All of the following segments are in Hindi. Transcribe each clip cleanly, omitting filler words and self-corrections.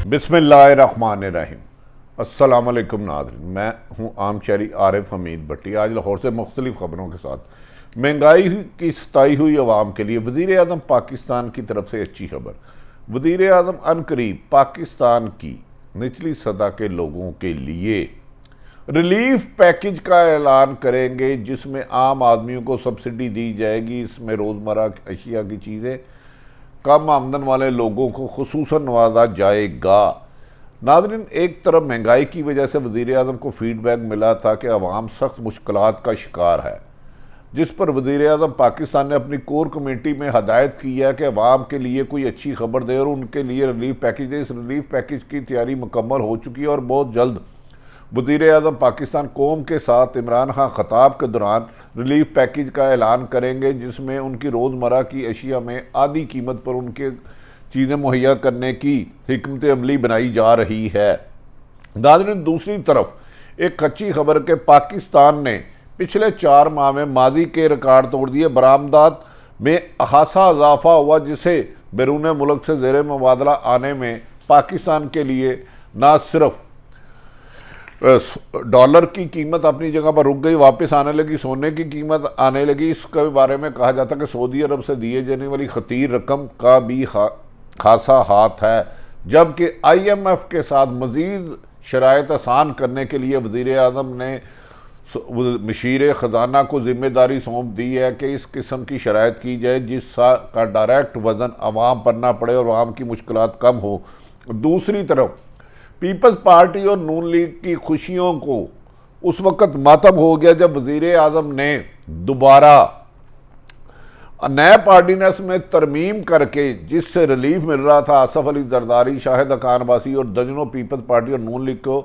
बिस्मिल्लाहिर्रहमानिर्रहीम। अस्सलाम वालेकुम नाज़रीन, मैं हूँ आम शहरी आरिफ हमीद भट्टी। आज लाहौर से मुख्तलिफ ख़बरों के साथ महंगाई की सताई हुई अवाम के लिए वज़ीर आज़म पाकिस्तान की तरफ से अच्छी खबर। वज़ीर आज़म अनकरीब पाकिस्तान की निचली सतह के लोगों के लिए रिलीफ पैकेज का ऐलान करेंगे, जिसमें आम आदमियों को सब्सिडी दी जाएगी। इसमें रोज़मर्रा अशिया की चीज़ें कम आमदन वाले लोगों को खुसूसन नवाजा जाएगा। नाज़रीन, एक तरफ महंगाई की वजह से वज़ीर आज़म को फीडबैक मिला था कि अवाम सख्त मुश्किलात का शिकार है, जिस पर वज़ीर आज़म पाकिस्तान ने अपनी कोर कमेटी में हदायत की है कि अवाम के लिए कोई अच्छी खबर दे और उनके लिए रिलीफ पैकेज दे। इस रिलीफ पैकेज की तैयारी मुकम्मल हो चुकी है और बहुत जल्द वज़ीर आज़म पाकिस्तान कौम के साथ इमरान खान खताब के दौरान रिलीफ पैकेज का ऐलान करेंगे, जिसमें उनकी रोज़मर्रा की अशिया में आधी कीमत पर उनके चीज़ें मुहैया करने की हिकमत अमली बनाई जा रही है। नाज़रीन, दूसरी तरफ एक अच्छी खबर के पाकिस्तान ने पिछले 4 माह में माजी के रिकॉर्ड तोड़ दिए। बरामदात में खासा इजाफा हुआ, जिसे बैरून मुल्क से ज़ेर मुबादला आने में पाकिस्तान के लिए न सिर्फ डॉलर की कीमत अपनी जगह पर रुक गई, वापस आने लगी, सोने की कीमत आने लगी। इसके बारे में कहा जाता है कि सऊदी अरब से दिए जाने वाली खतीर रकम का भी खासा हाथ है, जबकि IMF के साथ मज़ीद शराइत आसान करने के लिए वज़ीर आज़म ने मशीर ख़जाना को ज़िम्मेदारी सौंप दी है कि इस किस्म की शराइत की जाए जिसका डायरेक्ट वज़न आवाम पर ना पड़े और आवाम की मुश्किलात कम हो। दूसरी तरफ पीपल्स पार्टी और नून लीग की खुशियों को उस वक़्त मातम हो गया जब वज़ीर आज़म ने दोबारा नए ऑर्डिनेंस में तरमीम करके जिससे रिलीफ मिल रहा था आसफ अली जरदारी, शाहिद खान अब्बासी और दर्जनों पीपल्स पार्टी और नून लीग को,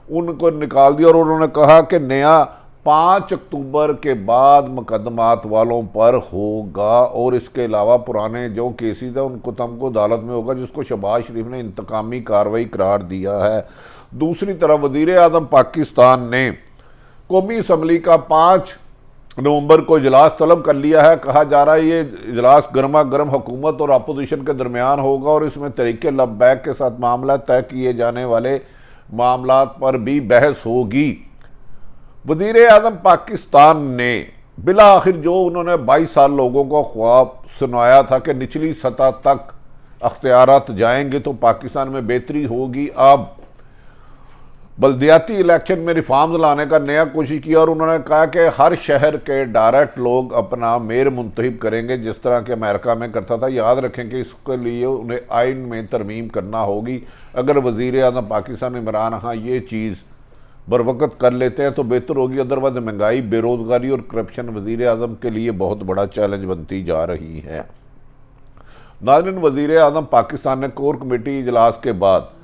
उनको निकाल दिया और उन्होंने कहा कि नया 5 अक्टूबर के बाद मुकदमात वालों पर होगा और इसके अलावा पुराने जो केसेस हैं उनको तमको अदालत में होगा, जिसको शहबाज शरीफ ने इंतकामी कार्रवाई करार दिया है। दूसरी तरफ वज़ीर आज़म पाकिस्तान ने कौमी असम्बली का 5 नवंबर को इजलास तलब कर लिया है। कहा जा रहा है ये इजलास गर्मा गर्म हुकूमत और अपोजिशन के दरमियान होगा और इसमें तरीके लबैक के साथ मामला तय किए जाने वाले मामलात पर भी बहस होगी। वज़ीर आज़म पाकिस्तान ने बिला आखिर जो उन्होंने 22 साल लोगों को ख्वाब सुनाया था कि निचली सतह तक अख्तियारात जाएंगे तो पाकिस्तान में बेहतरी होगी, अब बल्दियाती इलेक्शन में रिफॉर्म्स लाने का नया कोशिश किया और उन्होंने कहा कि हर शहर के डायरेक्ट लोग अपना मेयर मुंतखब करेंगे, जिस तरह के अमेरिका में करता था। याद रखें कि इसके लिए उन्हें आइन में तरमीम करना होगी। अगर वज़ीर आज़म पाकिस्तान इमरान खान ये चीज़ बरवक़्त कर लेते हैं तो बेहतर होगी, अदरवाइज महंगाई, बेरोज़गारी और करप्शन वज़ीर आज़म के लिए बहुत बड़ा चैलेंज बनती जा रही है। नाज़रीन, वज़ीर आज़म पाकिस्तान ने कोर कमेटी इजलास के बाद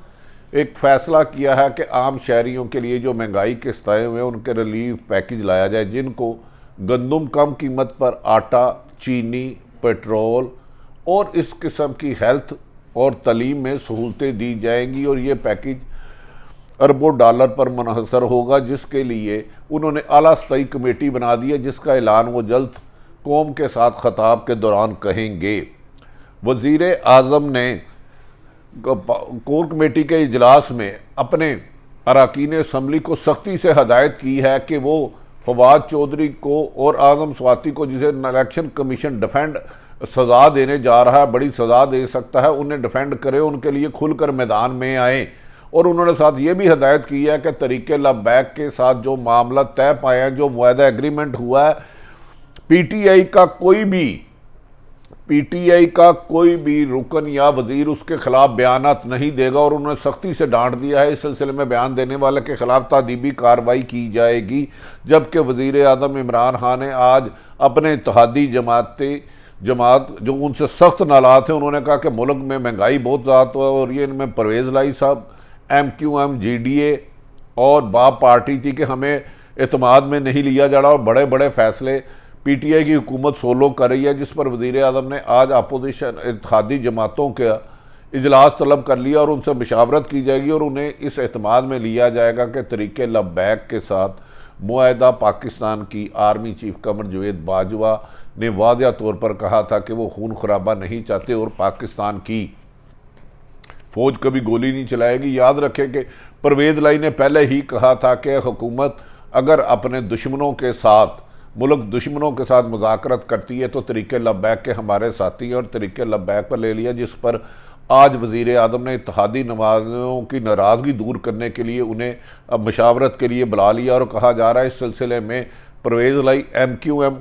एक फ़ैसला किया है कि आम शहरियों के लिए जो महंगाई के सताए हुए हैं उनके रिलीफ पैकेज लाया जाए, जिनको गंदम कम कीमत पर आटा, चीनी, पेट्रोल और इस किस्म की हेल्थ और तालीम में सहूलतें दी जाएंगी और ये पैकेज अरबों डॉलर पर मुनहसर होगा, जिसके लिए उन्होंने आला सतही कमेटी बना दी है, जिसका ऐलान वो जल्द कौम के साथ खताब के दौरान कहेंगे। वज़ीर आज़म ने कोर कमेटी के इजलास में अपने अरकान असम्बली को सख्ती से हदायत की है कि वो फवाद चौधरी को और आज़म स्वाति को, जिसे इलेक्शन कमीशन डिफेंड सज़ा देने जा रहा है, बड़ी सज़ा दे सकता है, उन्हें डिफेंड करे, उनके लिए खुलकर मैदान में आए। और उन्होंने साथ ये भी हदायत की है कि तरीके लबैक के साथ जो मामला तय पाए हैं, जो मुआहदा एग्रीमेंट हुआ है, पीटीआई का कोई भी रुकन या वजीर उसके खिलाफ बयानात नहीं देगा और उन्होंने सख्ती से डांट दिया है। इस सिलसिले में बयान देने वाले के खिलाफ तादीबी कार्रवाई की जाएगी। जबकि वज़ीर आज़म इमरान खान ने आज अपने इत्तेहादी जमात जो उनसे सख्त नाराज़ थे, उन्होंने कहा कि मुल्क में महंगाई बहुत ज़्यादा है और ये इनमें परवेज़ लाई साहब, MQM, GDA और बाप पार्टी थी कि हमें एतमाद में नहीं लिया जा रहा और बड़े बड़े फैसले PTI की हुकूमत सोलो कर रही है, जिस पर वज़ीर आज़म ने आज अपोजिशन इत्तेहादी जमातों का इजलास तलब कर लिया और उनसे मशावरत की जाएगी और उन्हें इस एतमाद में लिया जाएगा कि तरीके लबैक के साथ मुआहदा। पाकिस्तान की आर्मी चीफ कमर जवेद बाजवा ने वाज़ेह तौर पर कहा था कि वो खून खराबा नहीं चाहते और पाकिस्तान की फौज कभी गोली नहीं चलाएगी। याद रखें कि परवेज लाई ने पहले ही कहा था कि हुकूमत अगर अपने दुश्मनों के साथ, मुल्क दुश्मनों के साथ मुज़ाकरत करती है तो तरीक़े लब्बैक के हमारे साथी हैं और तरीक़े लब्बैक पर ले लिया, जिस पर आज वज़ीर आज़म ने इत्तेहादी नवाज़ों की नाराज़गी दूर करने के लिए उन्हें अब मशावरत के लिए बुला लिया। और कहा जा रहा है इस सिलसिले में परवेज़ लाई MQM,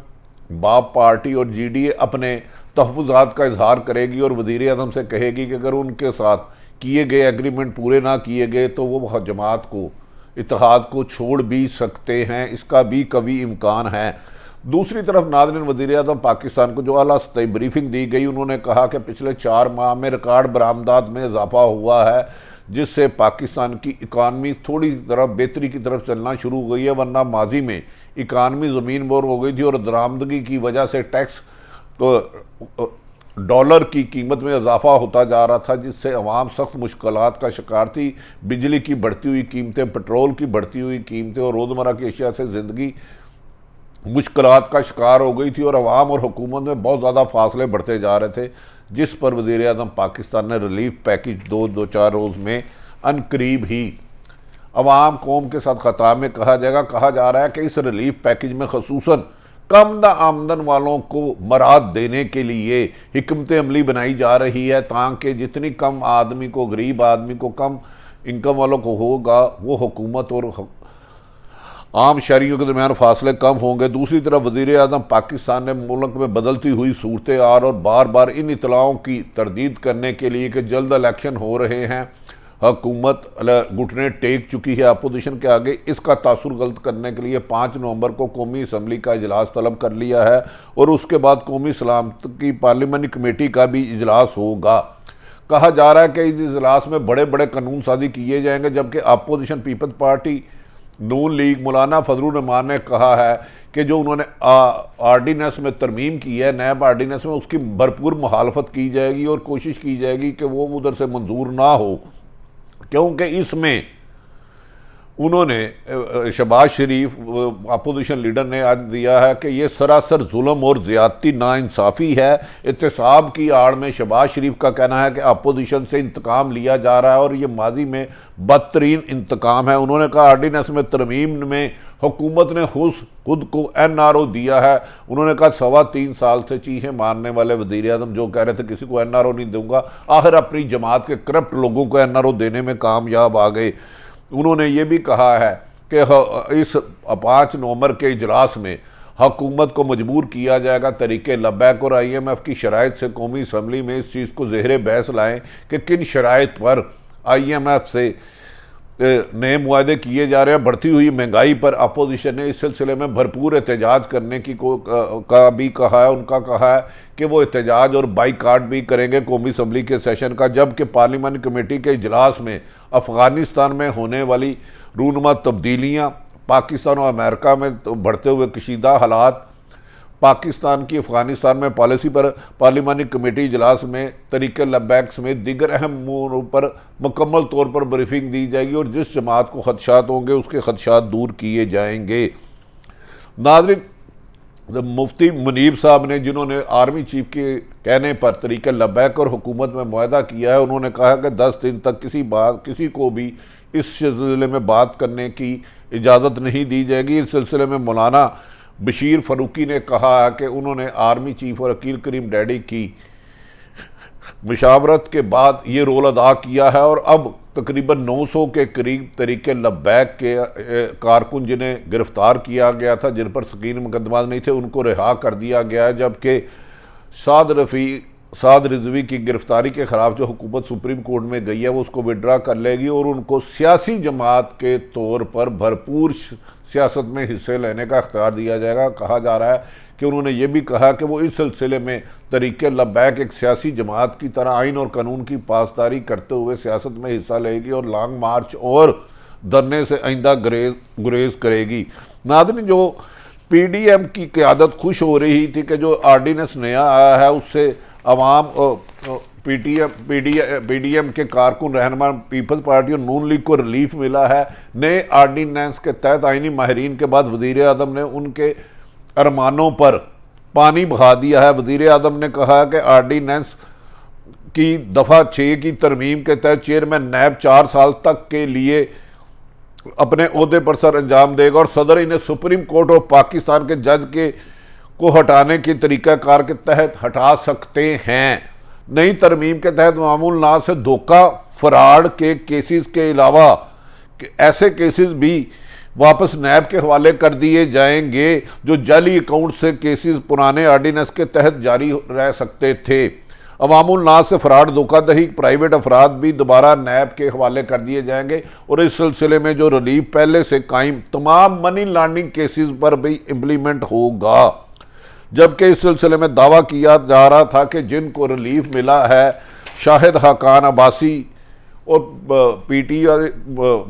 बाप पार्टी और GDA अपने तहफ़्फ़ुज़ात का इजहार करेगी और वज़ीर आज़म से कहेगी कि अगर उनके साथ किए गए एग्रीमेंट पूरे ना किए गए तो वो जमात को, इत्तेहाद को छोड़ भी सकते हैं, इसका भी कभी इम्कान है। दूसरी तरफ नाज़रीन, वज़ीर आज़म पाकिस्तान को जो आला सतही ब्रीफिंग दी गई, उन्होंने कहा कि पिछले 4 माह में रिकॉर्ड बरामदात में इजाफा हुआ है, जिससे पाकिस्तान की इकानमी थोड़ी तरफ बेहतरी की तरफ चलना शुरू हो गई है, वरना माजी में इकानमी ज़मीन बोर हो गई थी और दरामदगी की वजह से टैक्स डॉलर की कीमत में इजाफा होता जा रहा था, जिससे अवाम सख्त मुश्किलात का शिकार थी। बिजली की बढ़ती हुई कीमतें, पेट्रोल की बढ़ती हुई कीमतें और रोज़मर्रा की अशिया से ज़िंदगी मुश्किलात का शिकार हो गई थी और अवाम और हुकूमत में बहुत ज़्यादा फासले बढ़ते जा रहे थे, जिस पर वज़ीर आज़म पाकिस्तान ने रिलीफ पैकेज 2-4 रोज़ में अनकरीब ही अवाम कौम के साथ खताब में कहा जाएगा। कहा जा रहा है कि इस रिलीफ पैकेज में खसूसन कम आमदन वालों को मराद देने के लिए हिकमत अमली बनाई जा रही है, ताकि जितनी कम आदमी को, गरीब आदमी को, कम इनकम वालों को होगा, वो हुकूमत और आम शहरियों के दरमियान फासले कम होंगे। दूसरी तरफ वज़ीर आज़म पाकिस्तान ने मुल्क में बदलती हुई सूरत हाल और बार बार इन इतलाओं की तरदीद करने के लिए कि जल्द इलेक्शन हो रहे हैं, हुकूमत घुटने टेक चुकी है अपोजिशन के आगे, इसका तासुर गलत करने के लिए 5 नवंबर को कौमी असम्बली का इजलास तलब कर लिया है और उसके बाद कौमी सलामत की पार्लियामानी कमेटी का भी इजलास होगा। कहा जा रहा है कि इस इजलास में बड़े बड़े कानून साजी किए जाएंगे, जबकि अपोजिशन पीपल्स पार्टी नून लीग मौलाना फजलुर रहमान ने कहा है कि जो उन्होंने आर्डीनेंस में तरमीम की है, नैब आर्डीनेंस में, उसकी भरपूर मुखालफत की जाएगी और कोशिश की जाएगी कि वो उधर से मंजूर ना हो, क्योंकि इसमें उन्होंने शहबाज शरीफ अपोजिशन लीडर ने आज दिया है कि ये सरासर जुल्म और ज़्यादती नाइंसाफ़ी है। एहतसाब की आड़ में शहबाज शरीफ का कहना है कि अपोजिशन से इंतकाम लिया जा रहा है और ये माजी में बदतरीन इंतकाम है। उन्होंने कहा आर्डीनेंस में तरमीम में हुकूमत ने खुद को NRO दिया है। उन्होंने कहा 3.25 साल से चीखें मारने वाले वज़ीर आज़म जो कह रहे थे किसी को NRO नहीं दूंगा, आखिर अपनी जमात के करप्ट लोगों को NRO देने में कामयाब आ गए। उन्होंने ये भी कहा है कि इस 5 नवंबर के इजलास में हुकूमत को मजबूर किया जाएगा तरीक़े लब्बैक और IMF की शराइत से कौमी असम्बली में इस चीज़ को ज़ेहरे बहस लाएँ कि किन शराइत पर IMF से नए मुआहदे किए जा रहे हैं। बढ़ती हुई महंगाई पर अपोजिशन ने इस सिलसिले में भरपूर एहतजाज करने की का भी कहा है। उनका कहा है कि वो एहतजाज और बाइकाट भी करेंगे कौमी असम्बली के सेशन का, जबकि पार्लियामानी कमेटी के इजलास में अफ़गानिस्तान में होने वाली रूनुमा तब्दीलियाँ, पाकिस्तान और अमेरिका में बढ़ते हुए कशीदा हालात, पाकिस्तान की अफ़गानिस्तान में पॉलिसी पर पार्लियामानी कमेटी इजलास में तरीक़े लब्बैक समेत दीगर अहम मोड़ों पर मुकम्मल तौर पर ब्रीफिंग दी जाएगी और जिस जमात को खदशात होंगे उसके खदशात दूर किए जाएंगे। नाज़रीन, मुफ्ती मुनीब साहब ने, जिन्होंने आर्मी चीफ के कहने पर तरीक़े लब्बैक और हुकूमत में मुआहदा किया है, उन्होंने कहा कि 10 दिन तक किसी को भी इस सिलसिले में बात करने की इजाज़त नहीं दी जाएगी। इस सिलसिले में मौलाना बशीर फ़रूकी ने कहा है कि उन्होंने आर्मी चीफ और अकील करीम डैडी की मशावरत के बाद ये रोल अदा किया है और अब तकरीबन 900 के करीब तरीक़े लब्बैक के कारकुन जिन्हें गिरफ़्तार किया गया था, जिन पर सकीन मुकदमा नहीं थे, उनको रिहा कर दिया गया है। जबकि साद रिजवी की गिरफ्तारी के ख़िलाफ़ जो हुकूमत सुप्रीम कोर्ट में गई है वो उसको विड्रा कर लेगी और उनको सियासी जमात के तौर पर भरपूर सियासत में हिस्से लेने का इख्तियार दिया जाएगा। कहा जा रहा है कि उन्होंने ये भी कहा कि वो इस सिलसिले में तरीक़े लब्बैक एक सियासी जमात की तरह आइन और कानून की पासदारी करते हुए सियासत में हिस्सा लेगी और लॉन्ग मार्च और धरने से आइंदा गुरेज करेगी। नाज़रीन, जो PDM की क़यादत खुश हो रही थी कि जो आर्डीनेंस नया आया है उससे अवाम PDM के कारकुन, रहनुमा पीपल्स पार्टी और नून लीग को रिलीफ मिला है। नए आर्डीनेंस के तहत आइनी माहिरीन के बाद वज़ीर आज़म ने उनके अरमानों पर पानी बहा दिया है। वज़ीर आज़म ने कहा है कि आर्डीनेंस की दफ़ा 6 की तरमीम के तहत चेयरमैन नैब 4 साल तक के लिए अपने ओहदे पर सर अंजाम देगा और सदर इन्हें सुप्रीम कोर्ट ऑफ पाकिस्तान के जज के को हटाने की तरीक़ाकार के तहत हटा सकते हैं। नई तरमीम के तहत मामूल नाज से धोखा फ्रॉड के केसेस के अलावा ऐसे केसेस भी वापस नैब के हवाले कर दिए जाएंगे जो जाली अकाउंट से केसेस पुराने ऑर्डिनेंस के तहत जारी रह सकते थे। अवामुल नाज से फ्रॉड धोखाधड़ी प्राइवेट अफराद भी दोबारा नैब के हवाले कर दिए जाएंगे और इस सिलसिले में जो रिलीफ पहले से कायम तमाम मनी लॉन्ड्रिंग केसेस पर भी इम्प्लीमेंट होगा। जबकि इस सिलसिले में दावा किया जा रहा था कि जिनको रिलीफ मिला है शाहिद हकान अब्बासी और पीटीआई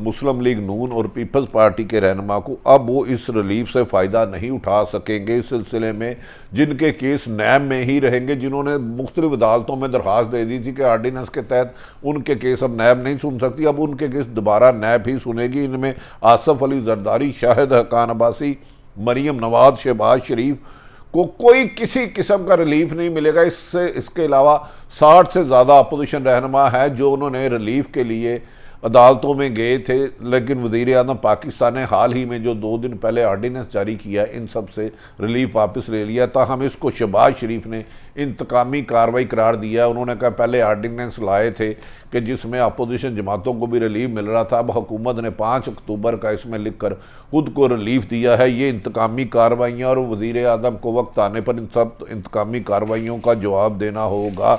मुस्लिम लीग नून और पीपल्स पार्टी के रहनुमा को, अब वो इस रिलीफ से फ़ायदा नहीं उठा सकेंगे। इस सिलसिले में जिनके केस नैब में ही रहेंगे, जिन्होंने मुख्तलिफ अदालतों में दरख्वास्त दे दी थी कि आर्डीनेंस के तहत उनके केस अब नैब नहीं सुन सकती, अब उनके केस दोबारा नैब ही सुनेगी। इनमें आसफ अली जरदारी, शाहिद हकान अब्बासी, मरीम नवाज, शहबाज शरीफ को कोई किसी किस्म का रिलीफ नहीं मिलेगा। इसके अलावा 60 से ज़्यादा अपोजिशन रहनुमा है जो उन्होंने रिलीफ के लिए अदालतों में गए थे, लेकिन वज़ीर आज़म पाकिस्तान ने हाल ही में जो 2 दिन पहले आर्डीनेंस जारी किया, इन सब से रिलीफ वापस ले लिया था। हम इसको शहबाज शरीफ ने इंतकामी कार्रवाई करार दिया। उन्होंने कहा पहले आर्डीनेंस लाए थे कि जिसमें अपोजिशन जमातों को भी रिलीफ मिल रहा था, अब हुकूमत ने 5 अक्टूबर का इसमें लिखकर खुद को रिलीफ दिया है। ये इंतकामी कार्रवाइयाँ और वज़ीर आज़म को वक्त आने पर इन सब इंतकामी कार्रवाइयों का जवाब देना होगा।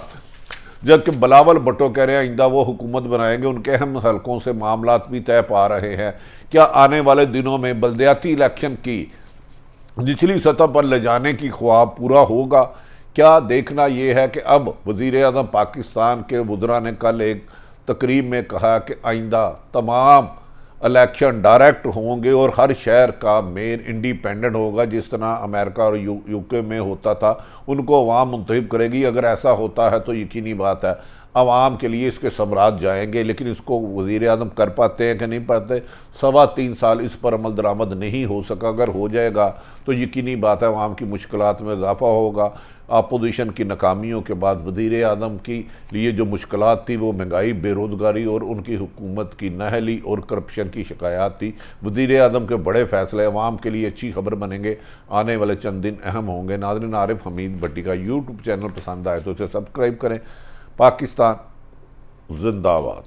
जबकि बिलावल भुट्टो कह रहे हैं आइंदा वो हुकूमत बनाएंगे, उनके अहम हलकों से मामलात भी तय पा रहे हैं। क्या आने वाले दिनों में बल्दियाती इलेक्शन की निचली सतह पर ले जाने की ख्वाब पूरा होगा? क्या देखना ये है कि अब वज़ीर आज़म पाकिस्तान के वुज़रा ने कल एक तकरीब में कहा कि आइंदा तमाम इलेक्शन डायरेक्ट होंगे और हर शहर का मेयर इंडिपेंडेंट होगा, जिस तरह अमेरिका और यूके में होता था, उनको अवाम मुंतखब करेगी। अगर ऐसा होता है तो यकीनी बात है अवाम के लिए इसके समरात जाएंगे, लेकिन इसको वज़ीर आज़म कर पाते हैं कि नहीं पाते? 3.25 साल इस पर अमल दरामद नहीं हो सका। अगर हो जाएगा तो यकीनी बात है अवाम की मुश्किलात में इजाफा होगा। अपोजिशन की नाकामियों के बाद वज़ीर आज़म की लिए जो मुश्किलात थी वो महंगाई, बेरोज़गारी और उनकी हुकूमत की नाअहली और करप्शन की शिकायत थी। वज़ीर आज़म के बड़े फ़ैसले अवाम के लिए अच्छी खबर बनेंगे। आने वाले चंद दिन अहम होंगे। नाज़रीन, आरिफ हमीद भट्टी का यूट्यूब चैनल पसंद आए तो इसे सब्सक्राइब करें। पाकिस्तान जिंदाबाद।